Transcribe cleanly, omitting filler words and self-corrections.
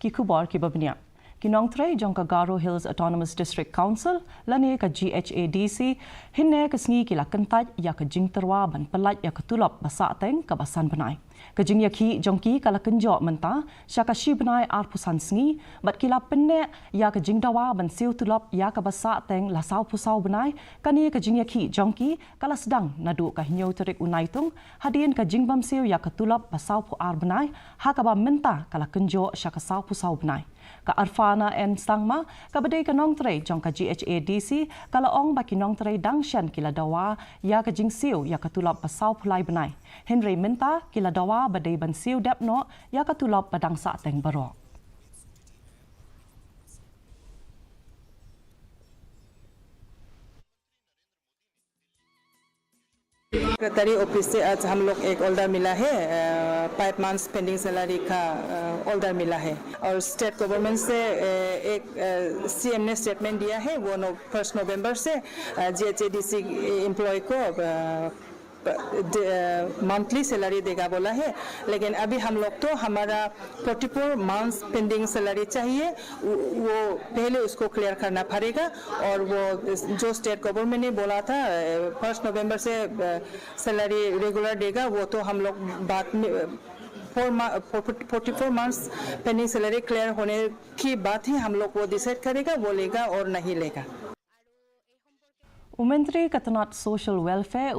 ki khubor ki babnia ki Nongtrei jongka Garo Hills Autonomous District Council lani ka KHASI hinne ka sngi ki la Kyntait ya ka Jingpyllait ban pelat ya ka Tulop basa teng ka basan Bnai ka jing ya ki jongki kala kenjo menta syaka shi Bnai ar pusan sngi bat kila penne ya ka Jingdawa ban siu Tulop ya ka basa teng la sau pusau Bnai kani ka jing ya ki jongki kala sedang nadu ka hinyo terik unaitung hadin ka jingbam siu ya ka Tulop basau pu ar Bnai ha ka ba menta kala kenjo syaka sau pusau Bnai ka arfana en stangma ka badai ka Nongtrei jong ka KHASI kala ong ba ki Nongtrei dangshan kila dawa ya ka jingsiu ya ka Tulop pasau pulai Bnai Henry minta kila dawa badai ban siu depno ya ka Tulop padang sa teng baro secretary office से आज हम लोग एक ऑर्डर मिला है 5 months pending salary का ऑर्डर मिला है और स्टेट गवर्नमेंट से एक सीएम ने स्टेटमेंट दिया है वो 1 नवंबर से GHADC एम्प्लॉय को मंथली सैलरी देगा बोला है लेकिन अभी हम लोग तो हमारा 44 मंथ्स पेंडिंग सैलरी चाहिए वो पहले उसको क्लियर करना पड़ेगा और वो जो स्टेट गवर्नमेंट ने बोला था 1 नवंबर से सैलरी रेगुलर देगा वो तो हम लोग बाद में 44 मंथ्स पेंडिंग सैलरी क्लियर होने की बात ही हम लोग वो डिसाइड करेगा वो लेगा और नहीं लेगा Umentri Katanat Social Welfare